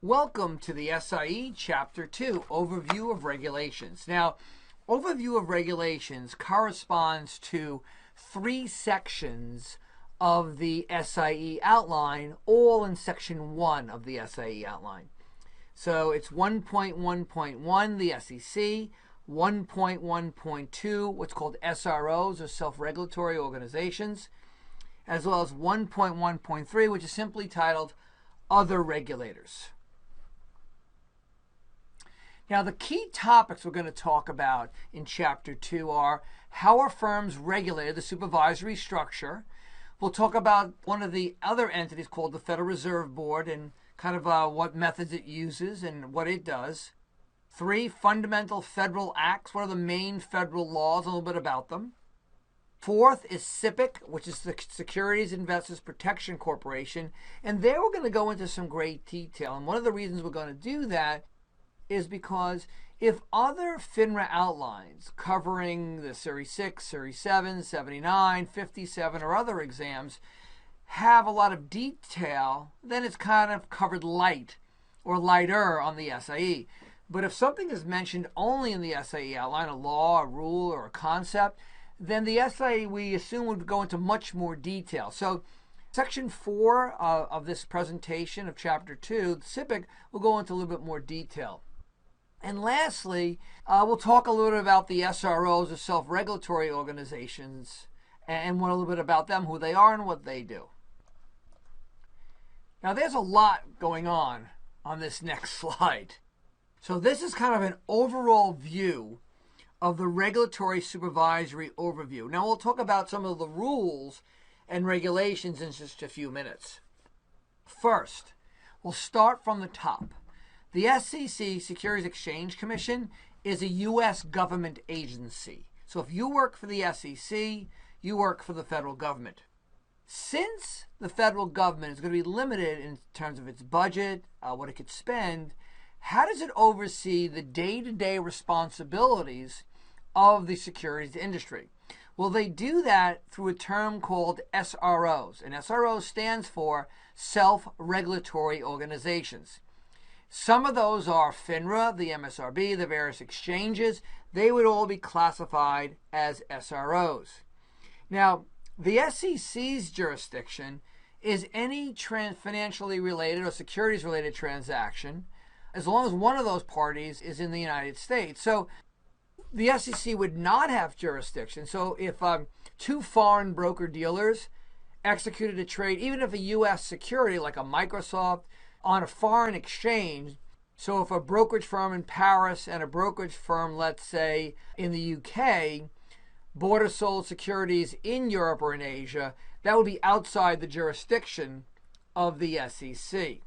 Welcome to the SIE Chapter 2, Overview of Regulations. Now, Overview of Regulations corresponds to 3 sections of the SIE outline, all in Section 1 of the SIE outline. So it's 1.1.1, the SEC, 1.1.2, what's called SROs, or self-regulatory organizations, as well as 1.1.3, which is simply titled Other Regulators. Now, the key topics we're going to talk about in Chapter 2 are how are firms regulated, the supervisory structure. We'll talk about one of the other entities called the Federal Reserve Board and kind of what methods it uses and what it does. 3, fundamental federal acts. What are the main federal laws? A little bit about them. 4th is SIPC, which is the Securities Investors Protection Corporation. And there we're going to go into some great detail. And one of the reasons we're going to do that is because if other FINRA outlines covering the Series 6, Series 7, 79, 57, or other exams have a lot of detail, then it's kind of covered light or lighter on the SIE. But if something is mentioned only in the SIE outline, a law, a rule, or a concept, then the SIE, we assume, would go into much more detail. So Section 4 of this presentation of Chapter 2, the SIPC, will go into a little bit more detail. And lastly, we'll talk a little bit about the SROs, or self-regulatory organizations, and a little bit about them, who they are and what they do. Now, there's a lot going on this next slide. So this is kind of an overall view of the regulatory supervisory overview. Now, we'll talk about some of the rules and regulations in just a few minutes. First, we'll start from the top. The SEC, Securities Exchange Commission, is a U.S. government agency. So if you work for the SEC, you work for the federal government. Since the federal government is going to be limited in terms of its budget, what it could spend, how does it oversee the day-to-day responsibilities of the securities industry? Well, they do that through a term called SROs. And SRO stands for self-regulatory organizations. Some of those are FINRA, the MSRB, the various exchanges. They would all be classified as SROs. Now, the SEC's jurisdiction is any financially related or securities related transaction, as long as one of those parties is in the United States. So the SEC would not have jurisdiction. So if 2 foreign broker-dealers executed a trade, even if a U.S. security like a Microsoft, on a foreign exchange, so if a brokerage firm in Paris and a brokerage firm, let's say, in the UK, bought or sold securities in Europe or in Asia, that would be outside the jurisdiction of the SEC.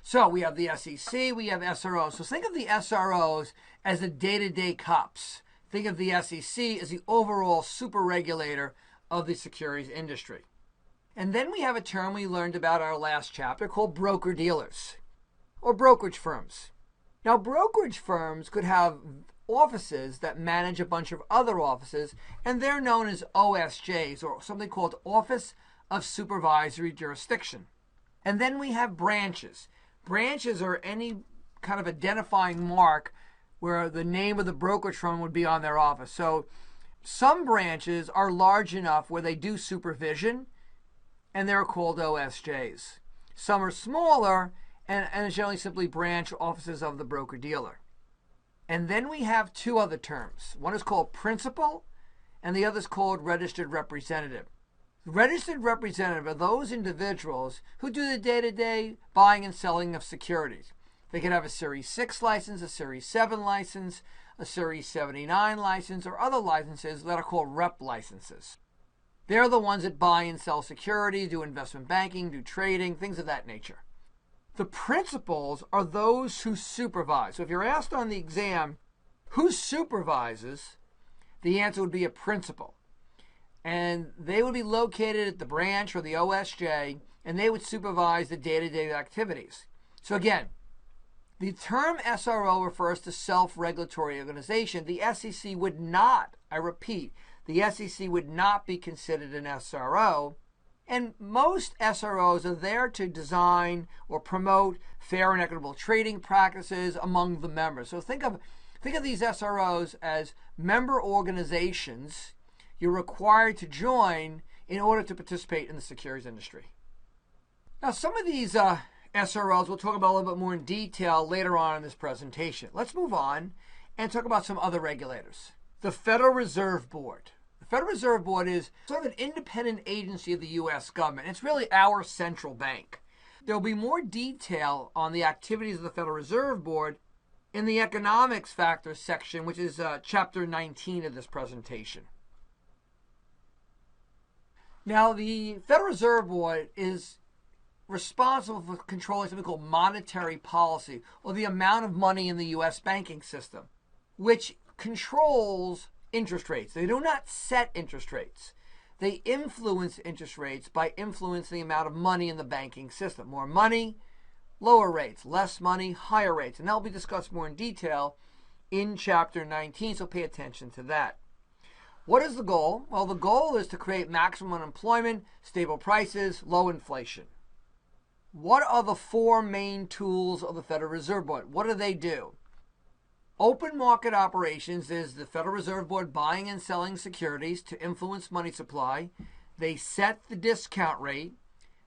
So we have the SEC, we have SROs. So think of the SROs as the day-to-day cops. Think of the SEC as the overall super regulator of the securities industry. And then we have a term we learned about our last chapter called broker-dealers, or brokerage firms. Now, brokerage firms could have offices that manage a bunch of other offices, and they're known as OSJs, or something called Office of Supervisory Jurisdiction. And then we have branches. Branches are any kind of identifying mark where the name of the brokerage firm would be on their office. So some branches are large enough where they do supervision, and they're called OSJs. Some are smaller and generally simply branch offices of the broker-dealer. And then we have 2 other terms. One is called principal, and the other is called registered representative. Registered representative are those individuals who do the day-to-day buying and selling of securities. They could have a Series 6 license, a Series 7 license, a Series 79 license, or other licenses that are called rep licenses. They're the ones that buy and sell securities, do investment banking, do trading, things of that nature. The principals are those who supervise. So if you're asked on the exam, who supervises, the answer would be a principal. And they would be located at the branch or the OSJ, and they would supervise the day-to-day activities. So again, the term SRO refers to self-regulatory organization. The SEC would not, I repeat, the SEC would not be considered an SRO And most SROs are there to design or promote fair and equitable trading practices among the members. So think of these SROs as member organizations you're required to join in order to participate in the securities industry. Now, some of these SROs we'll talk about a little bit more in detail later on in this presentation. Let's move on and talk about some other regulators. The Federal Reserve Board. The Federal Reserve Board is sort of an independent agency of the U.S. government. It's really our central bank. There will be more detail on the activities of the Federal Reserve Board in the economics factors section, which is chapter 19 of this presentation. Now, the Federal Reserve Board is responsible for controlling something called monetary policy, or the amount of money in the U.S. banking system, which controls interest rates. They do not set interest rates. They influence interest rates by influencing the amount of money in the banking system. More money, lower rates. Less money, higher rates. And that will be discussed more in detail in Chapter 19, so pay attention to that. What is the goal? Well, the goal is to create maximum unemployment, stable prices, low inflation. What are the four main tools of the Federal Reserve Board? What do they do? Open market operations is the Federal Reserve Board buying and selling securities to influence money supply. They set the discount rate.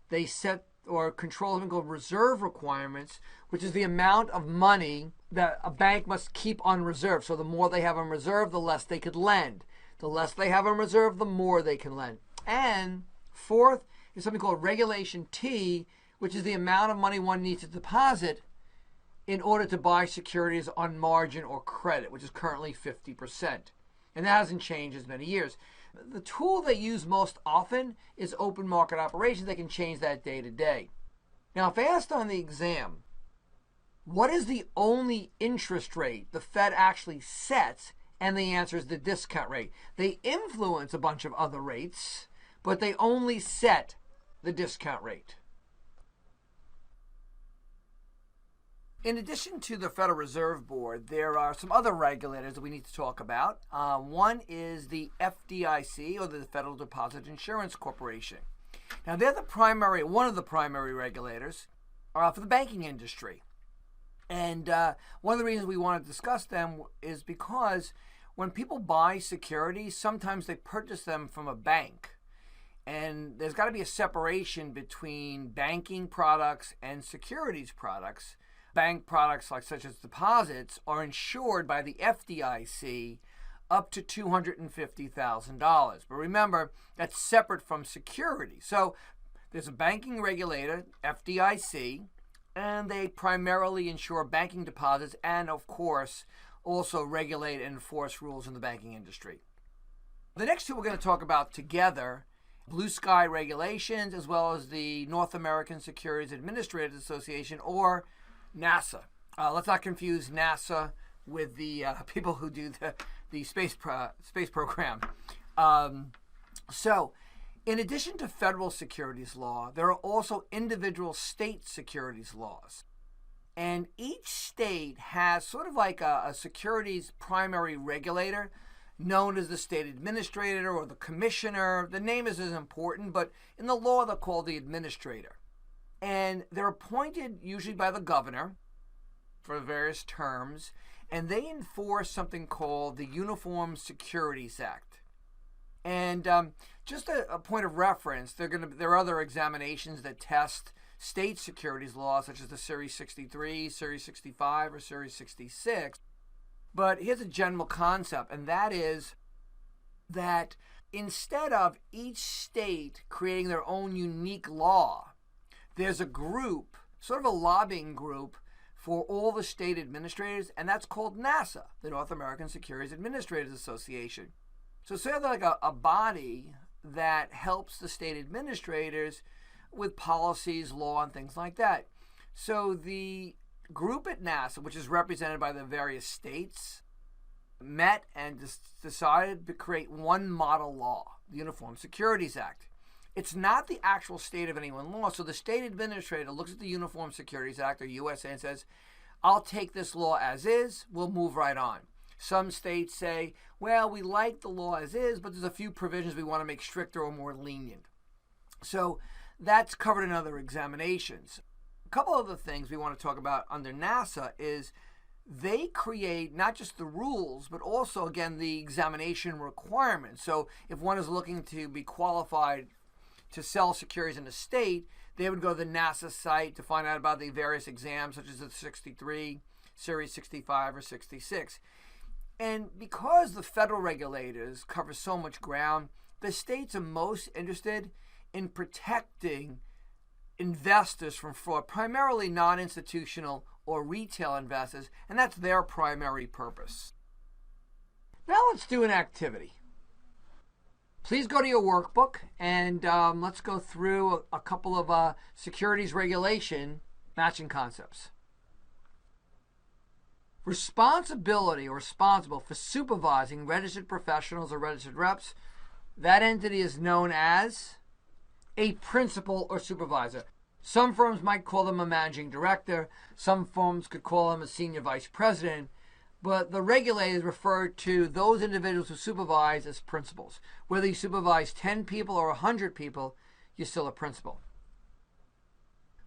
They set or control something called reserve requirements, which is the amount of money that a bank must keep on reserve. So the more they have on reserve, the less they could lend. The less they have on reserve, the more they can lend. And fourth is something called Regulation T, which is the amount of money one needs to deposit in order to buy securities on margin or credit, which is currently 50%. And that hasn't changed as many years. The tool they use most often is open market operations. They can change that day to day. Now, if asked on the exam, what is the only interest rate the Fed actually sets? And the answer is the discount rate. They influence a bunch of other rates, but they only set the discount rate. In addition to the Federal Reserve Board, there are some other regulators that we need to talk about. One is the FDIC, or the Federal Deposit Insurance Corporation. Now, they're one of the primary regulators for the banking industry. And one of the reasons we want to discuss them is because when people buy securities, sometimes they purchase them from a bank. And there's got to be a separation between banking products and securities products. Bank products, such as deposits, are insured by the FDIC up to $250,000. But remember, that's separate from securities. So there's a banking regulator, FDIC, and they primarily insure banking deposits and, of course, also regulate and enforce rules in the banking industry. The next two we're going to talk about together, Blue Sky Regulations, as well as the North American Securities Administrators Association, or NASA. Let's not confuse NASA with the people who do the space program. So, in addition to federal securities law, there are also individual state securities laws. And each state has sort of like a securities primary regulator known as the state administrator or the commissioner. The name is as important, but in the law they're called the administrator. And they're appointed usually by the governor for various terms, and they enforce something called the Uniform Securities Act. And just a point of reference, there are other examinations that test state securities laws, such as the Series 63, Series 65, or Series 66. But here's a general concept, and that is that instead of each state creating their own unique law, there's a group, sort of a lobbying group, for all the state administrators, and that's called NASA, the North American Securities Administrators Association. So it's sort of like a body that helps the state administrators with policies, law, and things like that. So the group at NASA, which is represented by the various states, met and decided to create one model law, the Uniform Securities Act. It's not the actual state of any one law. So the state administrator looks at the Uniform Securities Act, or USA, and says, I'll take this law as is, we'll move right on. Some states say, well, we like the law as is, but there's a few provisions we want to make stricter or more lenient. So that's covered in other examinations. A couple other things we want to talk about under NASA is they create not just the rules, but also, again, the examination requirements. So if one is looking to be qualified to sell securities in the state, they would go to the NASA site to find out about the various exams, such as the 63, Series 65, or 66. And because the federal regulators cover so much ground, the states are most interested in protecting investors from fraud, primarily non-institutional or retail investors, and that's their primary purpose. Now let's do an activity. Please go to your workbook and let's go through a couple of securities regulation matching concepts. Responsibility or responsible for supervising registered professionals or registered reps, that entity is known as a principal or supervisor. Some firms might call them a managing director. Some firms could call them a senior vice president. But the regulators refer to those individuals who supervise as principals. Whether you supervise 10 people or 100 people, you're still a principal.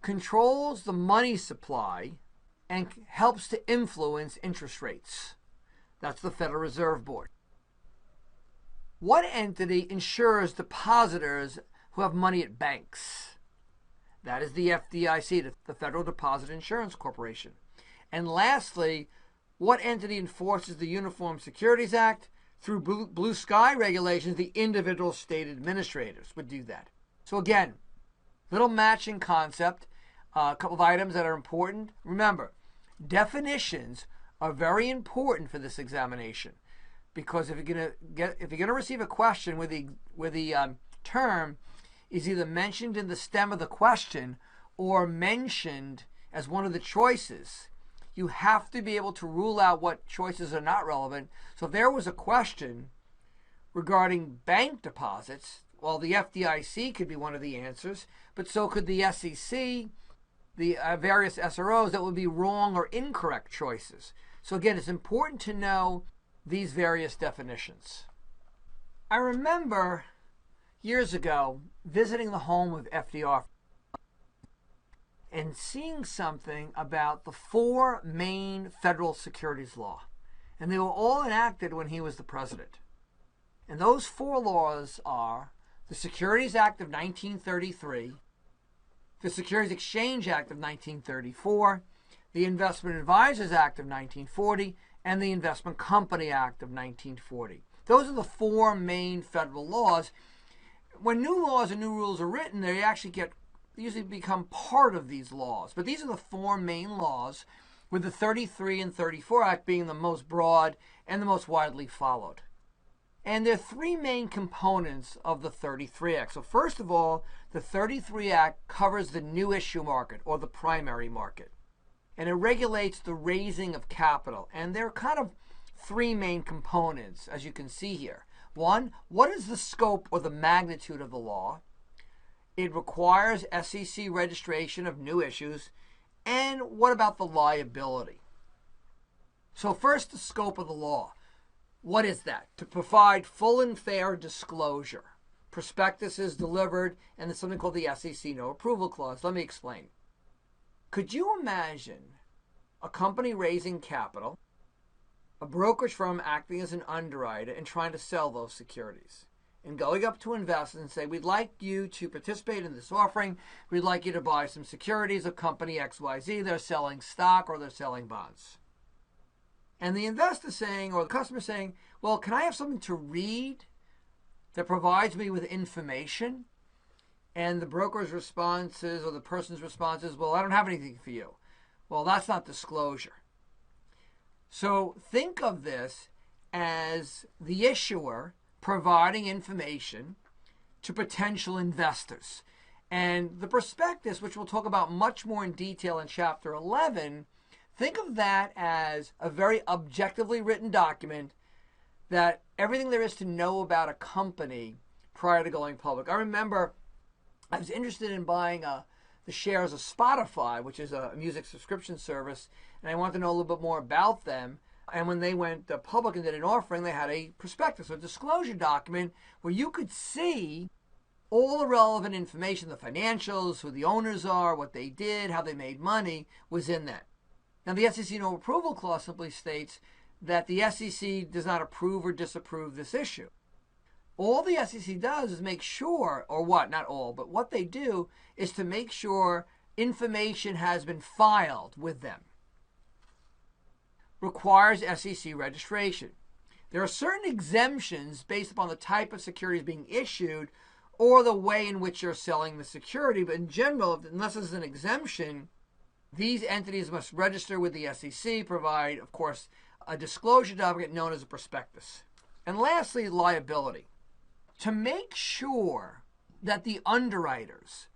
Controls the money supply and helps to influence interest rates. That's the Federal Reserve Board. What entity insures depositors who have money at banks? That is the FDIC, the Federal Deposit Insurance Corporation. And lastly, what entity enforces the Uniform Securities Act? Through blue sky regulations, the individual state administrators would do that. So again, little matching concept, a couple of items that are important. Remember, definitions are very important for this examination, because if you're going to receive a question where the term is either mentioned in the stem of the question or mentioned as one of the choices, you have to be able to rule out what choices are not relevant. So if there was a question regarding bank deposits, well, the FDIC could be one of the answers, but so could the SEC, the various SROs. That would be wrong or incorrect choices. So again, it's important to know these various definitions. I remember years ago visiting the home of FDR and seeing something about the 4 main federal securities law. And they were all enacted when he was the president. And those 4 laws are the Securities Act of 1933, the Securities Exchange Act of 1934, the Investment Advisors Act of 1940, and the Investment Company Act of 1940. Those are the 4 main federal laws. When new laws and new rules are written, they usually become part of these laws. But these are the 4 main laws, with the 33 and 34 Act being the most broad and the most widely followed. And there are 3 main components of the 33 Act. So first of all, the 33 Act covers the new issue market, or the primary market. And it regulates the raising of capital. And there are kind of 3 main components, as you can see here. 1, what is the scope or the magnitude of the law? It requires SEC registration of new issues. And what about the liability? So first, the scope of the law. What is that? To provide full and fair disclosure. Prospectuses delivered, and there's something called the SEC No Approval Clause. Let me explain. Could you imagine a company raising capital, a brokerage firm acting as an underwriter and trying to sell those securities, and going up to investors and say, we'd like you to participate in this offering. We'd like you to buy some securities of company XYZ. They're selling stock or they're selling bonds. And the investor saying, or the customer saying, well, can I have something to read that provides me with information? And the broker's response is, or the person's response is, well, I don't have anything for you. Well, that's not disclosure. So think of this as the issuer providing information to potential investors. And the prospectus, which we'll talk about much more in detail in Chapter 11, think of that as a very objectively written document that everything there is to know about a company prior to going public. I remember I was interested in buying the shares of Spotify, which is a music subscription service, and I wanted to know a little bit more about them. And when they went public and did an offering, they had a prospectus, a disclosure document, where you could see all the relevant information, the financials, who the owners are, what they did, how they made money, was in that. Now, the SEC no approval clause simply states that the SEC does not approve or disapprove this issue. All the SEC does is make sure, or what, not all, but what they do is to make sure information has been filed with them. Requires SEC registration. There are certain exemptions based upon the type of securities being issued or the way in which you're selling the security, but in general, unless there's an exemption, these entities must register with the SEC, provide, of course, a disclosure document known as a prospectus. And lastly, liability. To make sure that the underwriters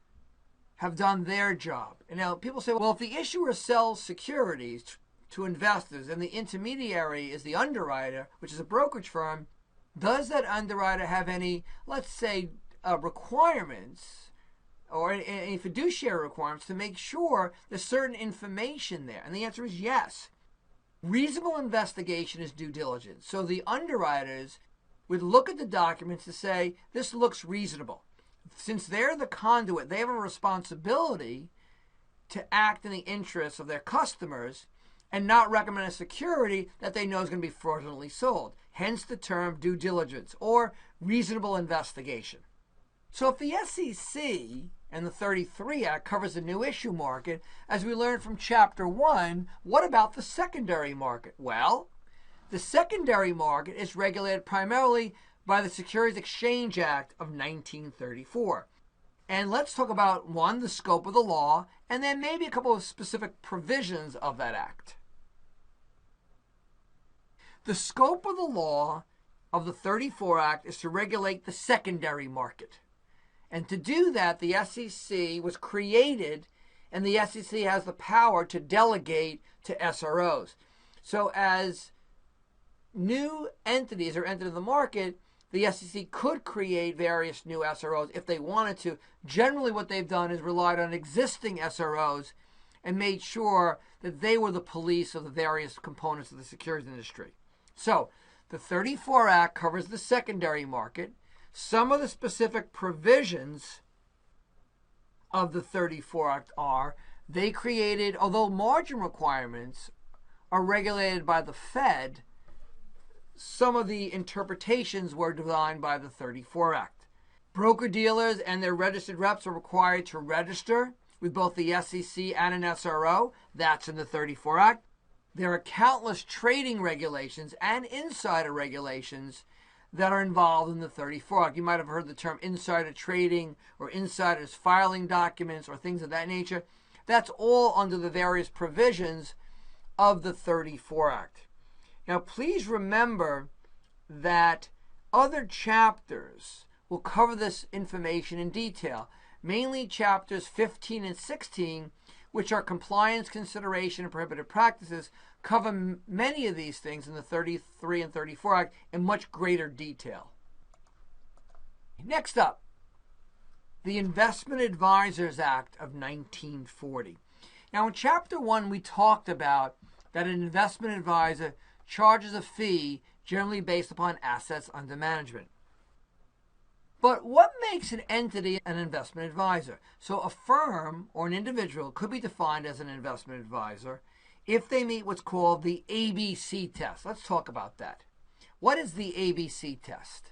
have done their job. And now people say, well, if the issuer sells securities to investors and the intermediary is the underwriter, which is a brokerage firm, does that underwriter have any, let's say, requirements or any fiduciary requirements to make sure there's certain information there? And the answer is yes. Reasonable investigation is due diligence. So the underwriters would look at the documents to say, this looks reasonable. Since they're the conduit, they have a responsibility to act in the interests of their customers and not recommend a security that they know is going to be fraudulently sold. Hence the term due diligence or reasonable investigation. So if the SEC and the 33 Act covers the new issue market, as we learned from Chapter 1, what about the secondary market? Well, the secondary market is regulated primarily by the Securities Exchange Act of 1934. And let's talk about, one, the scope of the law, and then maybe a couple of specific provisions of that act. The scope of the law of the 34 Act is to regulate the secondary market. And to do that, the SEC was created, and the SEC has the power to delegate to SROs. So as new entities are entered in the market, the SEC could create various new SROs if they wanted to. Generally, what they've done is relied on existing SROs and made sure that they were the police of the various components of the securities industry. So, the 34 Act covers the secondary market. Some of the specific provisions of the 34 Act are, they created, although margin requirements are regulated by the Fed, some of the interpretations were designed by the 34 Act. Broker-dealers and their registered reps are required to register with both the SEC and an SRO. That's in the 34 Act. There are countless trading regulations and insider regulations that are involved in the 34 Act. You might have heard the term insider trading or insiders filing documents or things of that nature. That's all under the various provisions of the 34 Act. Now, please remember that other chapters will cover this information in detail, mainly chapters 15 and 16, which are compliance, consideration, and prohibited practices, cover many of these things in the 33 and 34 Act in much greater detail. Next up, the Investment Advisors Act of 1940. Now, in Chapter 1, we talked about that an investment advisor charges a fee generally based upon assets under management. But what makes an entity an investment advisor? So a firm or an individual could be defined as an investment advisor if they meet what's called the ABC test. Let's talk about that. What is the ABC test?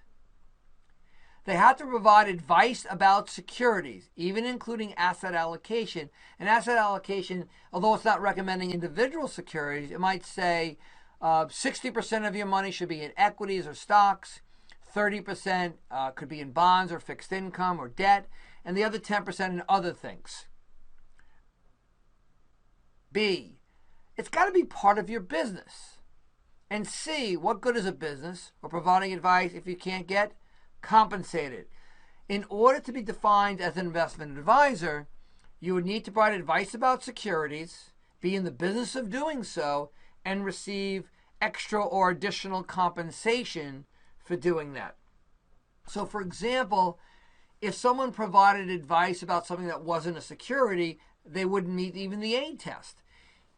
They have to provide advice about securities, even including asset allocation. And asset allocation, although it's not recommending individual securities, it might say 60% of your money should be in equities or stocks, 30% could be in bonds or fixed income or debt, and the other 10% in other things. B, it's got to be part of your business. And C, what good is a business or providing advice if you can't get compensated? In order to be defined as an investment advisor, you would need to provide advice about securities, be in the business of doing so, and receive extra or additional compensation for doing that. So, for example, if someone provided advice about something that wasn't a security, they wouldn't meet even the A test.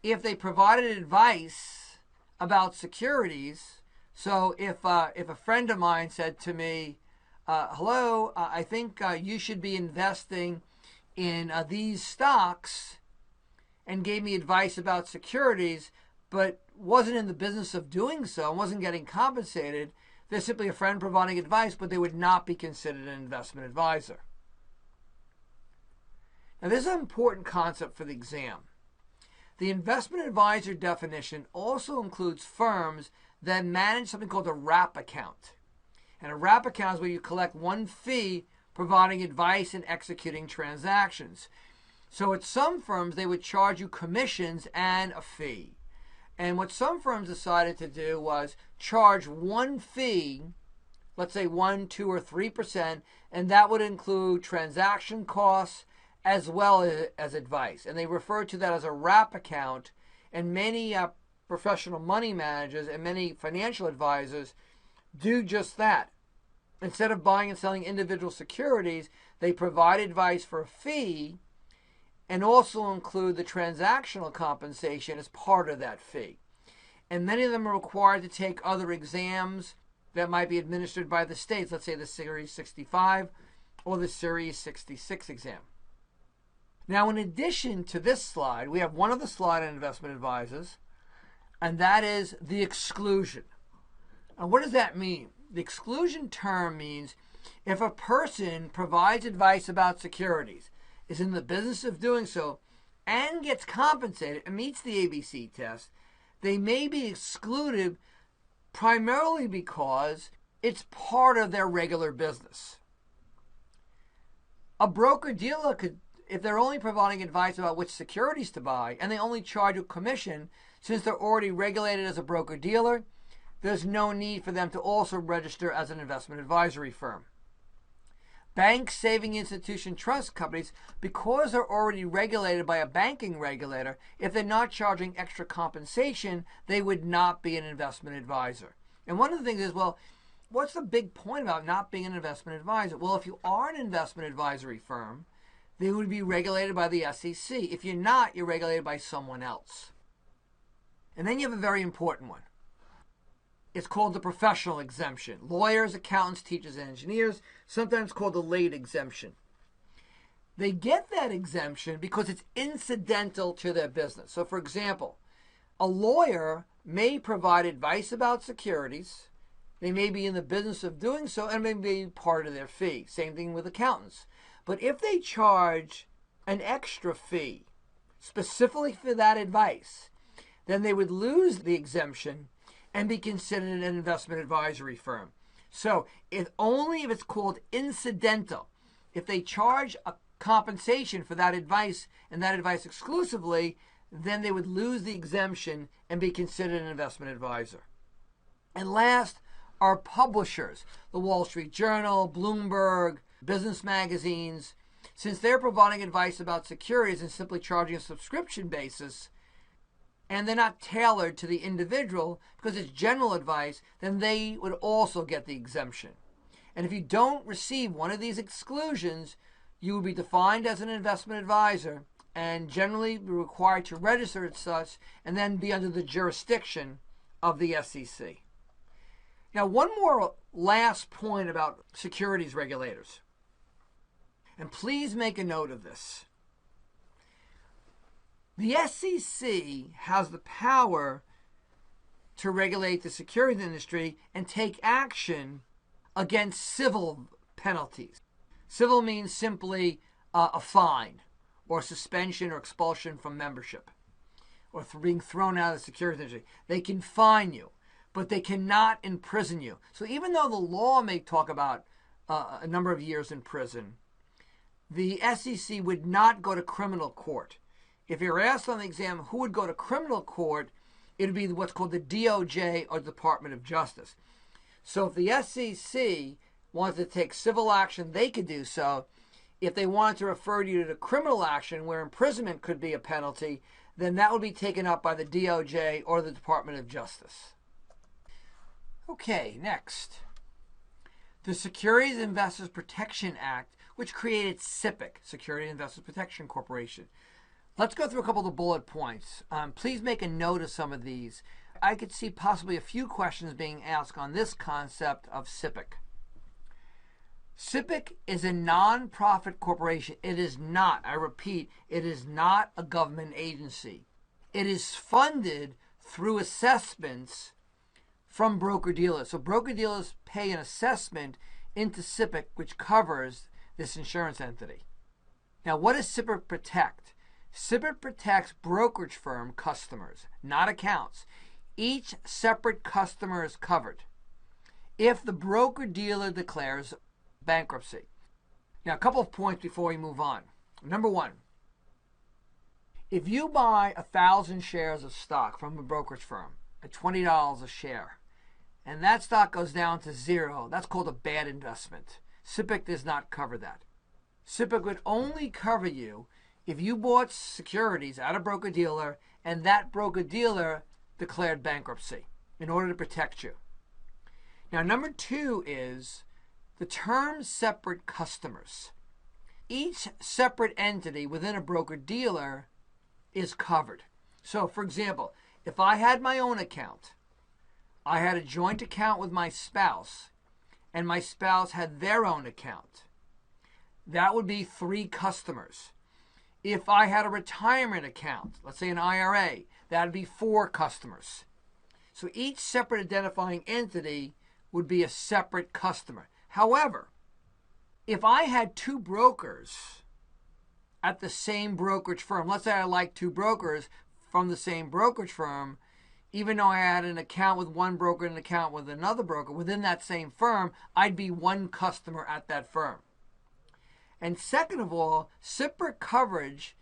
If they provided advice about securities, so if a friend of mine said to me, hello, I think you should be investing in these stocks, and gave me advice about securities, but wasn't in the business of doing so and wasn't getting compensated, they're simply a friend providing advice, but they would not be considered an investment advisor. Now, this is an important concept for the exam. The investment advisor definition also includes firms that manage something called a wrap account. And a wrap account is where you collect one fee providing advice and executing transactions. So at some firms, they would charge you commissions and a fee. And what some firms decided to do was charge one fee, let's say 1, 2, or 3%, and that would include transaction costs as well as advice. And they refer to that as a wrap account. And many professional money managers and many financial advisors do just that. Instead of buying and selling individual securities, they provide advice for a fee and also include the transactional compensation as part of that fee. And many of them are required to take other exams that might be administered by the states, let's say the Series 65 or the Series 66 exam. Now, in addition to this slide, we have one other slide on investment advisors, and that is the exclusion. And what does that mean? The exclusion term means if a person provides advice about securities, is in the business of doing so, and gets compensated and meets the ABC test, they may be excluded primarily because it's part of their regular business. A broker-dealer could, if they're only providing advice about which securities to buy, and they only charge a commission, since they're already regulated as a broker-dealer, there's no need for them to also register as an investment advisory firm. Banks, saving institution, trust companies, because they're already regulated by a banking regulator, if they're not charging extra compensation, they would not be an investment advisor. And one of the things is, well, what's the big point about not being an investment advisor? Well, if you are an investment advisory firm, they would be regulated by the SEC. If you're not, you're regulated by someone else. And then you have a very important one. It's called the professional exemption. Lawyers, accountants, teachers, and engineers, sometimes called the late exemption. They get that exemption because it's incidental to their business. So, for example, a lawyer may provide advice about securities. They may be in the business of doing so and may be part of their fee. Same thing with accountants. But if they charge an extra fee specifically for that advice, then they would lose the exemption and be considered an investment advisory firm. So only if it's called incidental, if they charge a compensation for that advice and that advice exclusively, then they would lose the exemption and be considered an investment advisor. And last are publishers, the Wall Street Journal, Bloomberg, business magazines. Since they're providing advice about securities and simply charging a subscription basis, and they're not tailored to the individual because it's general advice, then they would also get the exemption. And if you don't receive one of these exclusions, you will be defined as an investment advisor and generally be required to register as such and then be under the jurisdiction of the SEC. Now, one more last point about securities regulators. And please make a note of this. The SEC has the power to regulate the securities industry and take action against civil penalties. Civil means simply a fine or suspension or expulsion from membership or being thrown out of the securities industry. They can fine you, but they cannot imprison you. So even though the law may talk about a number of years in prison, the SEC would not go to criminal court. If you're asked on the exam who would go to criminal court, it would be what's called the DOJ or Department of Justice. So if the SEC wanted to take civil action, they could do so. If they wanted to refer you to criminal action where imprisonment could be a penalty, then that would be taken up by the DOJ or the Department of Justice. Okay, next. The Securities Investors Protection Act, which created SIPC, Securities Investors Protection Corporation. Let's go through a couple of the bullet points. Please make a note of some of these. I could see possibly a few questions being asked on this concept of SIPC. SIPC is a non-profit corporation. It is not, I repeat, it is not a government agency. It is funded through assessments from broker-dealers. So broker-dealers pay an assessment into SIPC, which covers this insurance entity. Now, what does SIPC protect? SIPC protects brokerage firm customers, not accounts. Each separate customer is covered if the broker-dealer declares bankruptcy. Now, a couple of points before we move on. Number one, if you buy 1,000 shares of stock from a brokerage firm at $20 a share, and that stock goes down to zero, that's called a bad investment. SIPC does not cover that. SIPC would only cover you if you bought securities at a broker-dealer and that broker-dealer declared bankruptcy in order to protect you. Now, number two is the term separate customers. Each separate entity within a broker-dealer is covered. So, for example, if I had my own account, I had a joint account with my spouse, and my spouse had their own account, that would be 3 customers. If I had a retirement account, let's say an IRA, that would be 4 customers. So each separate identifying entity would be a separate customer. However, if I had 2 brokers at the same brokerage firm, let's say I like 2 brokers from the same brokerage firm, even though I had an account with one broker and an account with another broker within that same firm, I'd be 1 customer at that firm. And second of all, SIPC coverage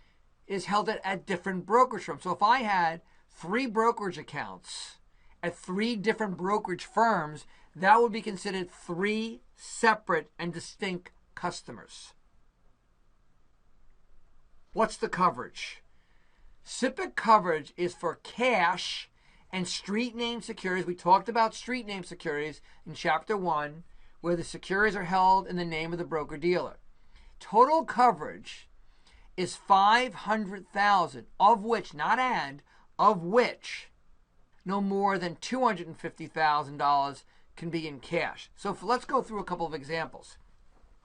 is held at different brokerage firms. So if I had 3 brokerage accounts at 3 different brokerage firms, that would be considered 3 separate and distinct customers. What's the coverage? SIPC coverage is for cash and street name securities. We talked about street name securities in Chapter 1, where the securities are held in the name of the broker-dealer. Total coverage is $500,000, of which, not and, of which no more than $250,000 can be in cash. So let's go through a couple of examples.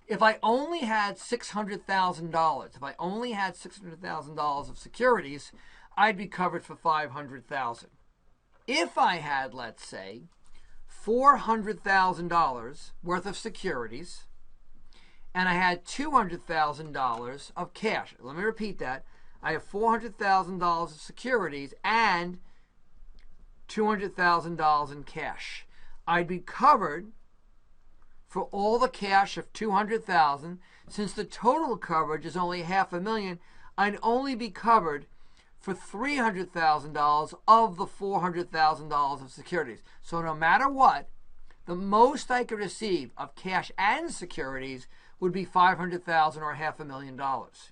If I only had $600,000, of securities, I'd be covered for $500,000. If I had, let's say, $400,000 worth of securities, and I had $200,000 of cash. Let me repeat that. I have $400,000 of securities and $200,000 in cash. I'd be covered for all the cash of $200,000. Since the total coverage is only $500,000, I'd only be covered for $300,000 of the $400,000 of securities. So no matter what, the most I could receive of cash and securities would be $500,000 or $500,000.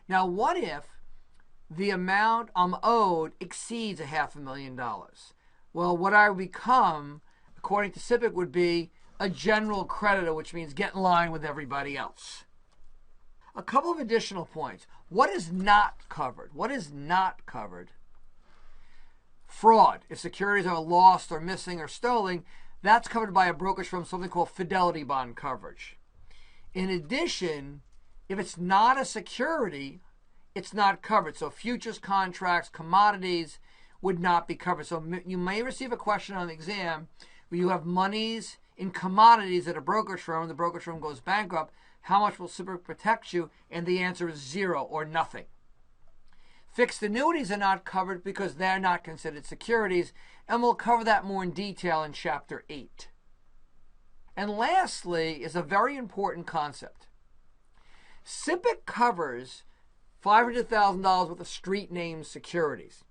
Now, what if the amount I'm owed exceeds $500,000? Well, what I would become, according to SIPC, would be a general creditor, which means get in line with everybody else. A couple of additional points. What is not covered? What is not covered? Fraud. If securities are lost or missing or stolen, that's covered by a brokerage firm, something called fidelity bond coverage. In addition, if it's not a security, it's not covered. So futures contracts, commodities would not be covered. So you may receive a question on the exam where you have monies in commodities at a brokerage firm, and the brokerage firm goes bankrupt. How much will SIPC protect you? And the answer is 0 or nothing. Fixed annuities are not covered because they're not considered securities, and we'll cover that more in detail in Chapter 8. And lastly is a very important concept. SIPC covers $500,000 worth of street name securities,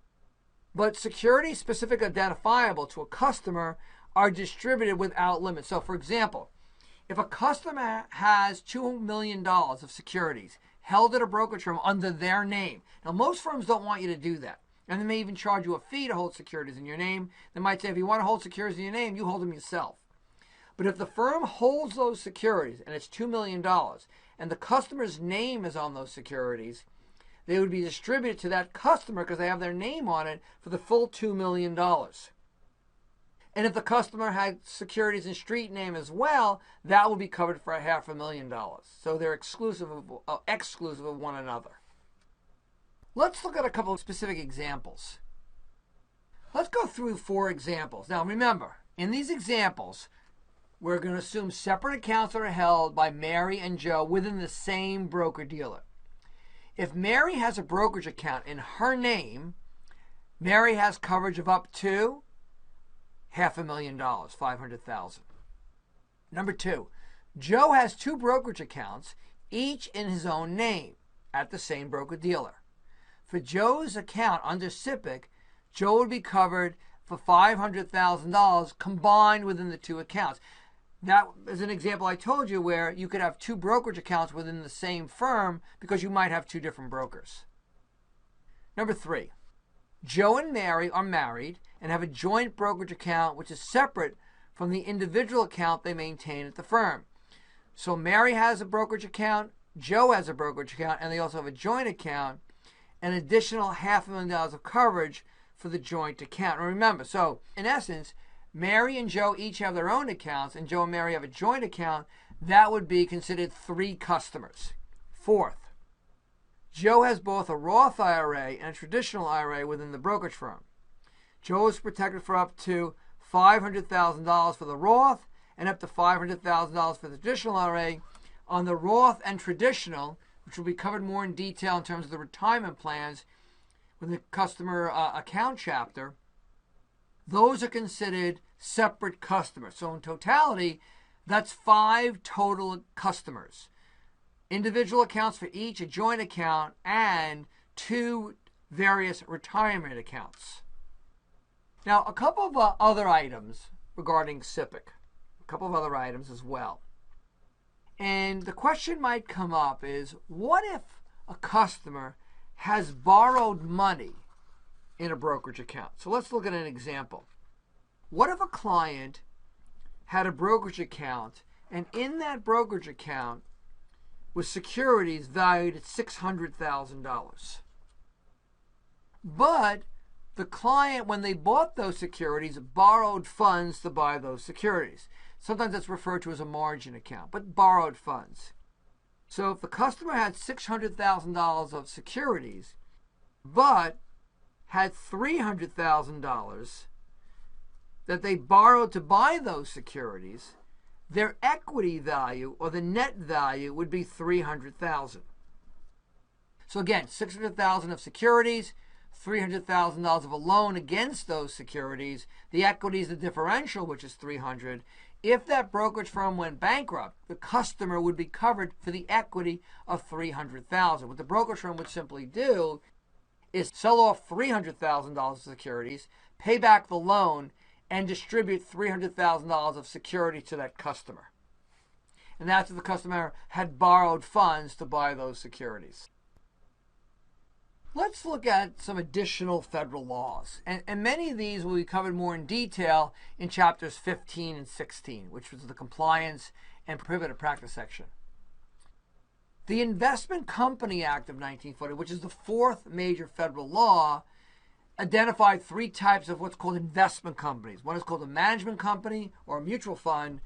but securities specific identifiable to a customer are distributed without limit. So, for example, if a customer has $2 million of securities held at a brokerage firm under their name, now most firms don't want you to do that, and they may even charge you a fee to hold securities in your name. They might say, if you want to hold securities in your name, you hold them yourself. But if the firm holds those securities and it's $2 million and the customer's name is on those securities, they would be distributed to that customer because they have their name on it for the full $2 million. And if the customer had securities and street name as well, that would be covered for $500,000. So they're exclusive of one another. Let's look at a couple of specific examples. Let's go through 4 examples. Now remember, in these examples, we're going to assume separate accounts are held by Mary and Joe within the same broker-dealer. If Mary has a brokerage account in her name, Mary has coverage of up to $500,000, $500,000. Number 2, Joe has 2 brokerage accounts, each in his own name, at the same broker-dealer. For Joe's account under SIEChapter, Joe would be covered for $500,000 combined within the 2 accounts. That is an example I told you where you could have 2 brokerage accounts within the same firm because you might have 2 different brokers. Number 3, Joe and Mary are married and have a joint brokerage account which is separate from the individual account they maintain at the firm. So Mary has a brokerage account, Joe has a brokerage account, and they also have a joint account, an additional $500,000 of coverage for the joint account. And remember, so in essence, Mary and Joe each have their own accounts, and Joe and Mary have a joint account. That would be considered 3 customers. 4th, Joe has both a Roth IRA and a traditional IRA within the brokerage firm. Joe is protected for up to $500,000 for the Roth and up to $500,000 for the traditional IRA. On the Roth and traditional, which will be covered more in detail in terms of the retirement plans with the customer account chapter, those are considered separate customers. So in totality, that's 5 total customers. Individual accounts for each, a joint account, and 2 various retirement accounts. Now, a couple of other items regarding SIEChapter, a couple of other items as well. And the question might come up is, what if a customer has borrowed money in a brokerage account? So let's look at an example. What if a client had a brokerage account, and in that brokerage account was securities valued at $600,000? But the client, when they bought those securities, borrowed funds to buy those securities. Sometimes that's referred to as a margin account, but borrowed funds. So if the customer had $600,000 of securities, but had $300,000 that they borrowed to buy those securities, their equity value or the net value would be $300,000. So again, $600,000 of securities, $300,000 of a loan against those securities. The equity is the differential, which is $300,000. If that brokerage firm went bankrupt, the customer would be covered for the equity of $300,000. What the brokerage firm would simply do is sell off $300,000 of securities, pay back the loan, and distribute $300,000 of security to that customer. And that's if the customer had borrowed funds to buy those securities. Let's look at some additional federal laws. And many of these will be covered more in detail in chapters 15 and 16, which was the compliance and prohibited practice section. The Investment Company Act of 1940, which is the 4th major federal law, identified 3 types of what's called investment companies. One is called a management company or a mutual fund,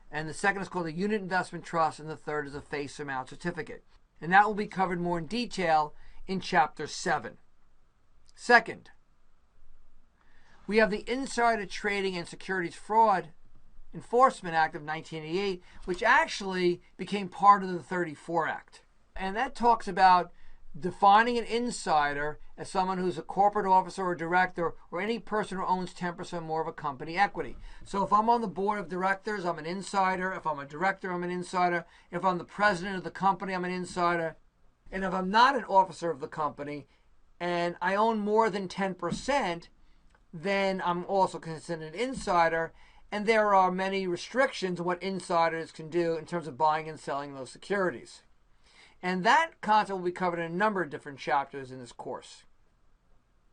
and the second is called a unit investment trust, and the third is a face amount certificate. And that will be covered more in detail in chapter 7. Second, we have the Insider Trading and Securities Fraud Enforcement Act of 1988, which actually became part of the 34 Act. And that talks about defining an insider as someone who's a corporate officer or director or any person who owns 10% or more of a company equity. So if I'm on the board of directors, I'm an insider. If I'm a director, I'm an insider. If I'm the president of the company, I'm an insider. And if I'm not an officer of the company and I own more than 10%, then I'm also considered an insider. And there are many restrictions on what insiders can do in terms of buying and selling those securities. And that concept will be covered in a number of different chapters in this course.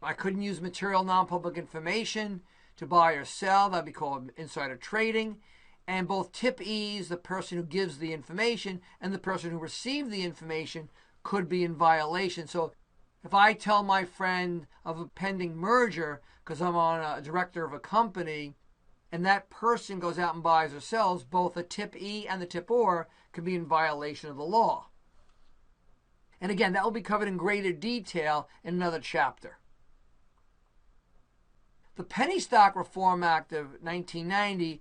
I couldn't use material non-public information to buy or sell. That would be called insider trading. And both tipees, the person who gives the information, and the person who received the information could be in violation. So if I tell my friend of a pending merger because I'm on a director of a company and that person goes out and buys or sells, both the tipee and the tipor can be in violation of the law. And again, that will be covered in greater detail in another chapter. The Penny Stock Reform Act of 1990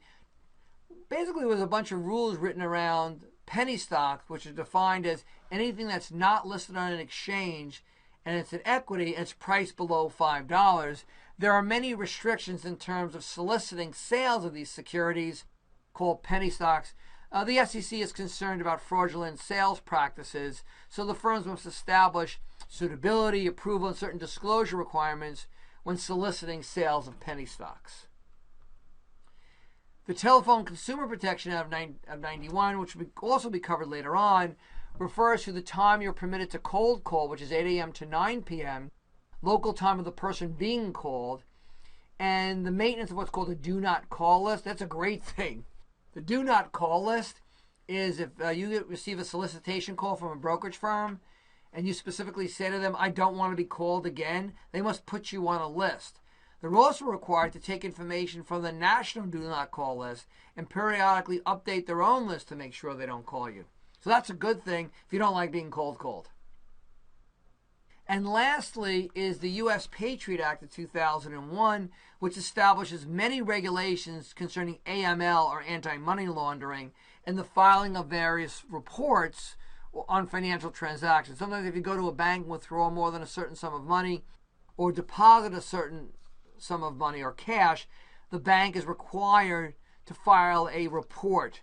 basically was a bunch of rules written around penny stocks, which are defined as anything that's not listed on an exchange and it's an equity and it's priced below $5. There are many restrictions in terms of soliciting sales of these securities called penny stocks. The SEC is concerned about fraudulent sales practices, so the firms must establish suitability, approval, and certain disclosure requirements when soliciting sales of penny stocks. The Telephone Consumer Protection Act of 91, which will also be covered later on, refers to the time you're permitted to cold call, which is 8 a.m. to 9 p.m., local time of the person being called, and the maintenance of what's called a do not call list. That's a great thing. The do not call list is if you receive a solicitation call from a brokerage firm and you specifically say to them, I don't want to be called again, they must put you on a list. They're also required to take information from the national do not call list and periodically update their own list to make sure they don't call you. So that's a good thing if you don't like being called. And lastly is the U.S. Patriot Act of 2001, which establishes many regulations concerning AML, or anti-money laundering, and the filing of various reports on financial transactions. Sometimes if you go to a bank and withdraw more than a certain sum of money or deposit a certain sum of money or cash, the bank is required to file a report.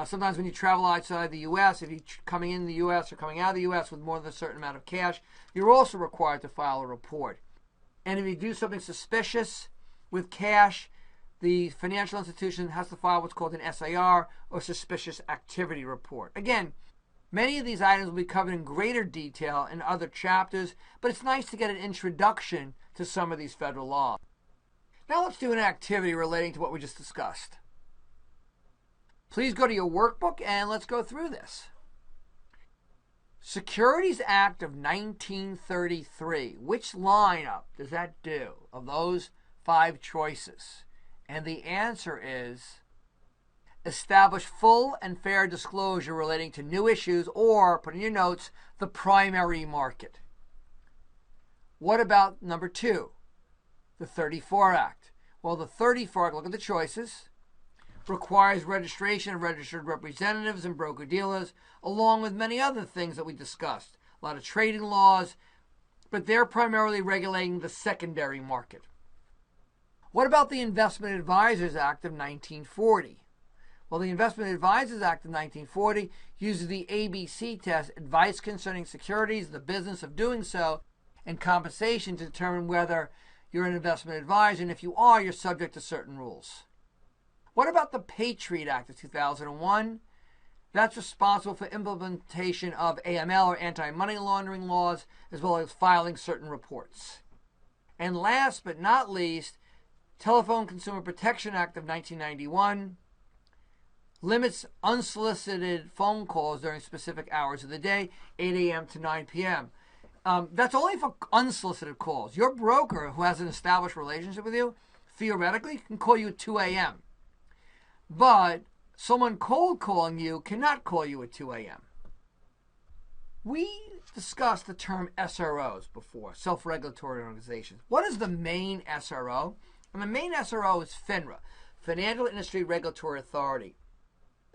Sometimes when you travel outside the U.S., if you're coming in the U.S. or coming out of the U.S. with more than a certain amount of cash, you're also required to file a report. And if you do something suspicious with cash, the financial institution has to file what's called an SIR, or Suspicious Activity Report. Again, many of these items will be covered in greater detail in other chapters, but it's nice to get an introduction to some of these federal laws. Now let's do an activity relating to what we just discussed. Please go to your workbook and let's go through this. Securities Act of 1933. Which lineup does that do of those 5 choices? And the answer is establish full and fair disclosure relating to new issues, or, put in your notes, the primary market. What about number 2? The 34 Act. Well, the 34 Act, look at the choices, requires registration of registered representatives and broker-dealers, along with many other things that we discussed. A lot of trading laws, but they're primarily regulating the secondary market. What about the Investment Advisors Act of 1940? Well, the Investment Advisors Act of 1940 uses the ABC test, advice concerning securities, the business of doing so, and compensation to determine whether you're an investment advisor, and if you are, you're subject to certain rules. What about the Patriot Act of 2001? That's responsible for implementation of AML, or anti-money laundering laws, as well as filing certain reports. And last but not least, Telephone Consumer Protection Act of 1991 limits unsolicited phone calls during specific hours of the day, 8 a.m. to 9 p.m. That's only for unsolicited calls. Your broker, who has an established relationship with you, theoretically can call you at 2 a.m. But someone cold calling you cannot call you at 2 a.m. We discussed the term SROs before, self-regulatory organizations. What is the main SRO? And the main SRO is FINRA, Financial Industry Regulatory Authority.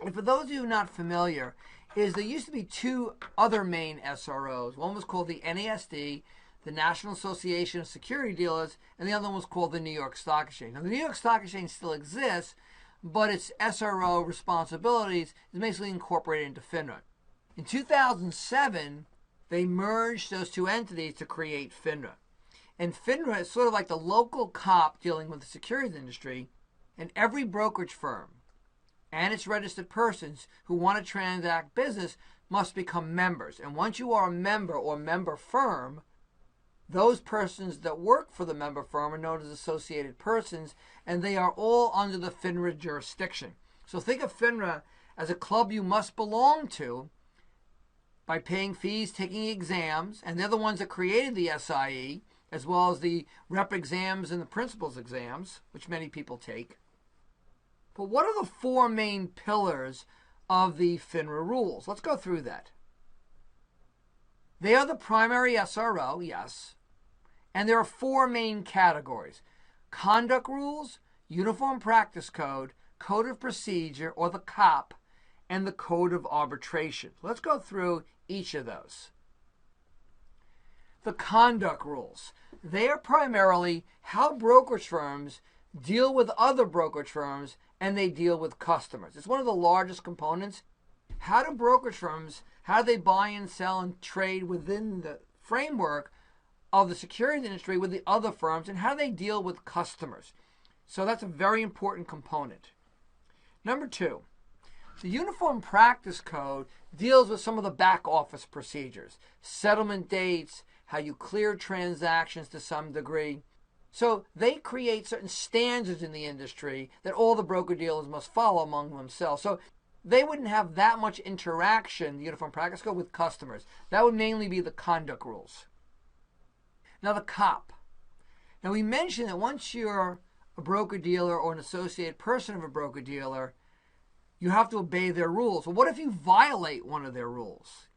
And for those of you not familiar, there used to be 2 other main SROs. One was called the NASD, the National Association of Security Dealers, and the other one was called the New York Stock Exchange. Now, the New York Stock Exchange still exists, but its SRO responsibilities is basically incorporated into FINRA. In 2007, they merged those 2 entities to create FINRA. And FINRA is sort of like the local cop dealing with the securities industry, and every brokerage firm and its registered persons who want to transact business must become members. And once you are a member or member firm, those persons that work for the member firm are known as associated persons, and they are all under the FINRA jurisdiction. So think of FINRA as a club you must belong to by paying fees, taking exams, and they're the ones that created the SIE, as well as the rep exams and the principals exams, which many people take. But what are the four main pillars of the FINRA rules? Let's go through that. They are the primary SRO, yes, and there are four main categories: conduct rules, uniform practice code, code of procedure, or the COP, and the code of arbitration. Let's go through each of those. The conduct rules. They are primarily how brokerage firms deal with other brokerage firms and they deal with customers. It's one of the largest components. How do brokerage firms, how do they buy and sell and trade within the framework of the securities industry with the other firms, and how do they deal with customers? So that's a very important component. Number two, the Uniform Practice Code deals with some of the back office procedures, settlement dates, how you clear transactions to some degree. So they create certain standards in the industry that all the broker-dealers must follow among themselves. So they wouldn't have that much interaction, the Uniform Practice Code, with customers. That would mainly be the conduct rules. Now the COP. Now we mentioned that once you're a broker-dealer or an associated person of a broker-dealer, you have to obey their rules. Well, what if you violate one of their rules?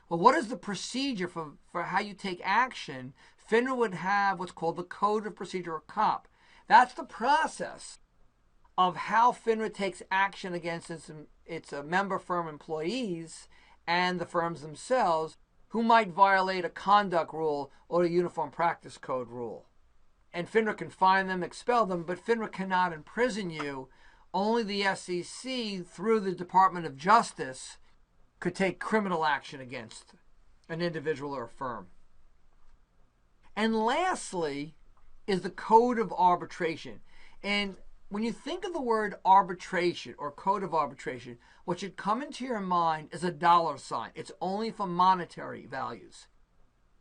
Well, what is the procedure for how you take action? FINRA would have what's called the Code of Procedure, or COP. That's the process of how FINRA takes action against its member firm employees and the firms themselves who might violate a conduct rule or a Uniform Practice Code rule. And FINRA can fine them, expel them, but FINRA cannot imprison you. Only the SEC, through the Department of Justice, could take criminal action against an individual or a firm. And lastly is the Code of Arbitration. And when you think of the word arbitration or Code of Arbitration, what should come into your mind is a dollar sign. It's only for monetary values.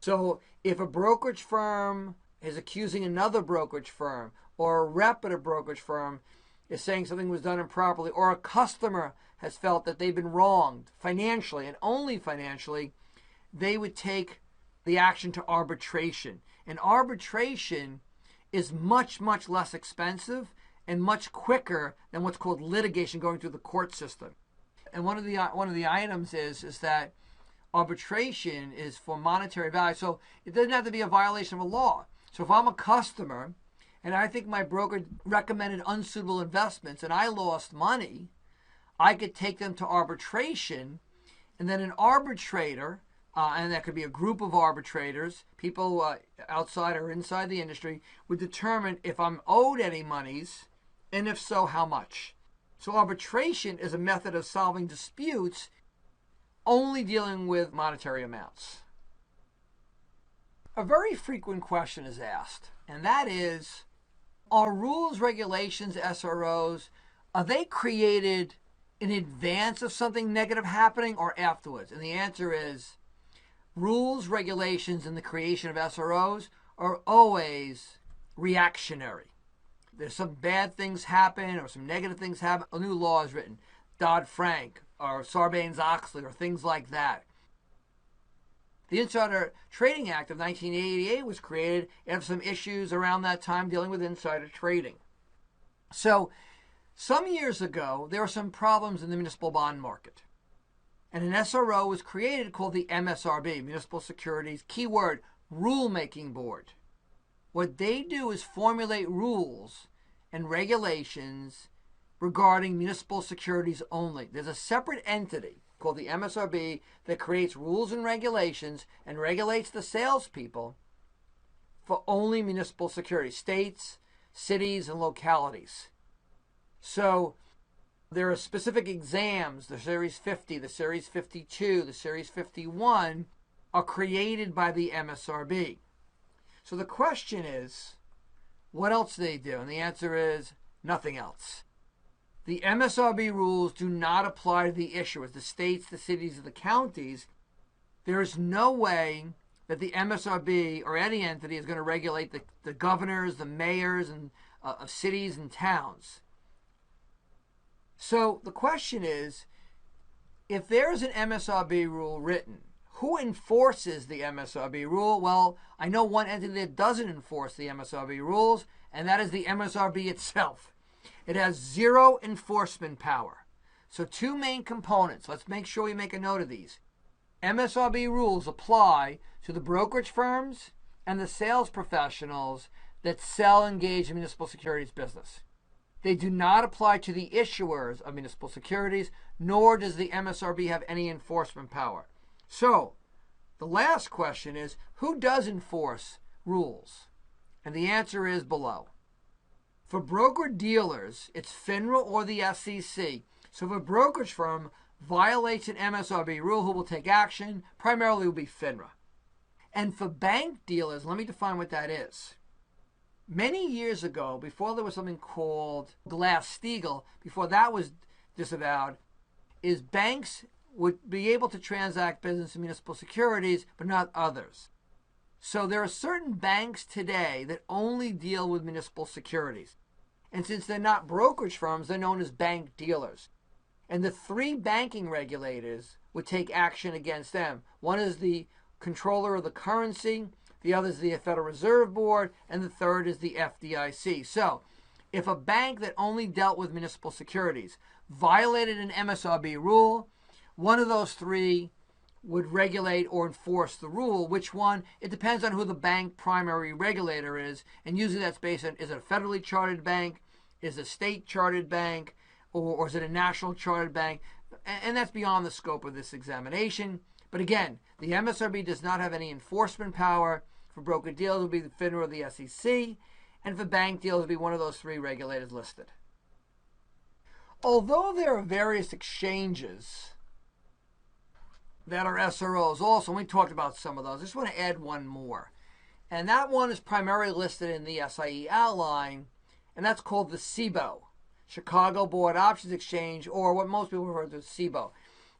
So if a brokerage firm is accusing another brokerage firm, or a rep at a brokerage firm is saying something was done improperly, or a customer has felt that they've been wronged financially and only financially, they would take the action to arbitration. And arbitration is much, much less expensive and much quicker than what's called litigation going through the court system. And one of the items is that arbitration is for monetary value. So it doesn't have to be a violation of a law. So if I'm a customer and I think my broker recommended unsuitable investments and I lost money, I could take them to arbitration, and then an arbitrator, and that could be a group of arbitrators, people outside or inside the industry, would determine if I'm owed any monies, and if so, how much. So arbitration is a method of solving disputes only dealing with monetary amounts. A very frequent question is asked, and that is, are rules, regulations, SROs, are they created in advance of something negative happening or afterwards? And the answer is, rules, regulations, and the creation of SROs are always reactionary. There's some bad things happen or some negative things happen, a new law is written, Dodd-Frank or Sarbanes-Oxley or things like that. The Insider Trading Act of 1988 was created after some issues around that time dealing with insider trading. So some years ago, there were some problems in the municipal bond market. And an SRO was created called the MSRB, Municipal Securities, keyword, Rulemaking Board. What they do is formulate rules and regulations regarding municipal securities only. There's a separate entity called the MSRB that creates rules and regulations and regulates the salespeople for only municipal securities, states, cities, and localities. So there are specific exams, the Series 50, the Series 52, the Series 51, are created by the MSRB. So the question is, what else do they do? And the answer is nothing else. The MSRB rules do not apply to the issuers, the states, the cities, and the counties. There is no way that the MSRB or any entity is going to regulate the governors, the mayors, and of cities and towns. So the question is, if there's an MSRB rule written, who enforces the MSRB rule? Well, I know one entity that doesn't enforce the MSRB rules, and that is the MSRB itself. It has zero enforcement power. So two main components. Let's make sure we make a note of these. MSRB rules apply to the brokerage firms and the sales professionals that sell and engage in municipal securities business. They do not apply to the issuers of municipal securities, nor does the MSRB have any enforcement power. So, the last question is, who does enforce rules? And the answer is below. For broker-dealers, it's FINRA or the SEC. So if a brokerage firm violates an MSRB rule, who will take action? Primarily will be FINRA. And for bank dealers, let me define what that is. Many years ago, before there was something called Glass-Steagall, before that was disavowed, is banks would be able to transact business in municipal securities, but not others. So there are certain banks today that only deal with municipal securities. And since they're not brokerage firms, they're known as bank dealers. And the three banking regulators would take action against them. One is the controller of the currency, the other is the Federal Reserve Board, and the third is the FDIC. So, if a bank that only dealt with municipal securities violated an MSRB rule, one of those three would regulate or enforce the rule. Which one? It depends on who the bank primary regulator is, and usually that's based on, is it a federally chartered bank, is it a state chartered bank, or is it a national chartered bank? And that's beyond the scope of this examination. But again, the MSRB does not have any enforcement power. For broker dealers, it will be the FINRA or the SEC, and for bank dealers, it will be one of those three regulators listed. Although there are various exchanges that are SROs also, and we talked about some of those, I just want to add one more. And that one is primarily listed in the SIE outline, and that's called the CBOE, Chicago Board Options Exchange, or what most people refer to as CBOE.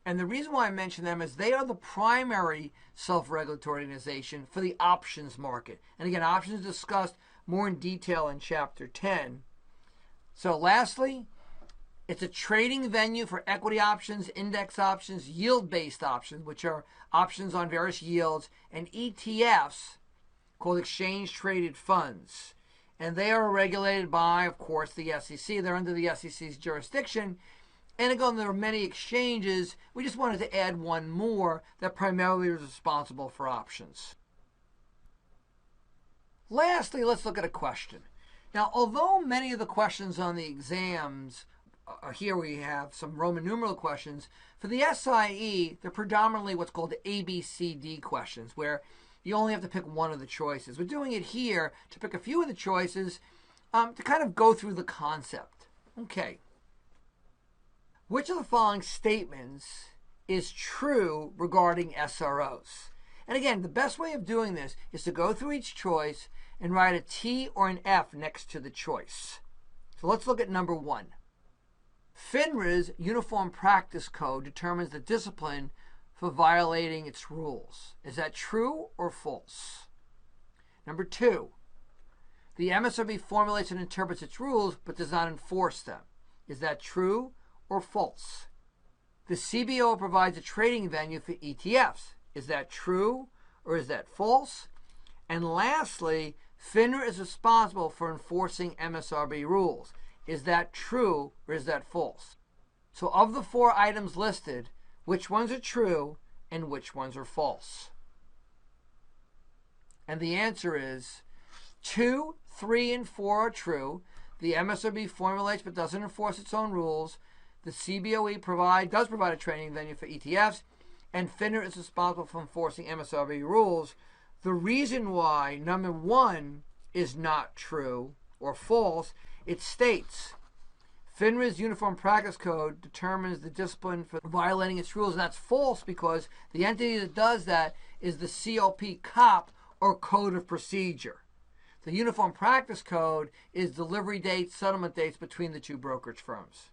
And the reason why I mention them is they are the primary self-regulatory organization for the options market. And again, options discussed more in detail in Chapter 10. So lastly, it's a trading venue for equity options, index options, yield-based options, which are options on various yields, and ETFs, called exchange-traded funds. And they are regulated by, of course, the SEC. They're under the SEC's jurisdiction. And again, there are many exchanges. We just wanted to add one more that primarily is responsible for options. Lastly, let's look at a question. Now, although many of the questions on the exams, here we have some Roman numeral questions, for the SIE, they're predominantly what's called ABCD questions, where you only have to pick one of the choices. We're doing it here to pick a few of the choices to kind of go through the concept. Okay. Which of the following statements is true regarding SROs? And again, the best way of doing this is to go through each choice and write a T or an F next to the choice. So let's look at number 1. FINRA's Uniform Practice Code determines the discipline for violating its rules. Is that true or false? Number 2. The MSRB formulates and interprets its rules but does not enforce them. Is that true or false? The CBO provides a trading venue for ETFs. Is that true or is that false? And lastly, FINRA is responsible for enforcing MSRB rules. Is that true or is that false? So of the 4 items listed, which ones are true and which ones are false? And the answer is 2, 3, and 4 are true. The MSRB formulates but doesn't enforce its own rules. The CBOE does provide a trading venue for ETFs, and FINRA is responsible for enforcing MSRB rules. The reason why number 1 is not true or false, it states FINRA's Uniform Practice Code determines the discipline for violating its rules, and that's false because the entity that does that is the COP, or Code of Procedure. The Uniform Practice Code is delivery dates, settlement dates between the 2 brokerage firms.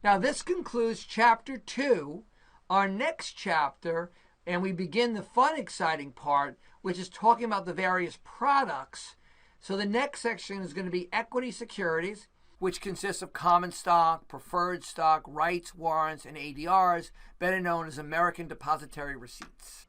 Now this concludes Chapter 2, our next chapter, and we begin the fun, exciting part, which is talking about the various products. So the next section is going to be equity securities, which consists of common stock, preferred stock, rights, warrants, and ADRs, better known as American Depositary Receipts.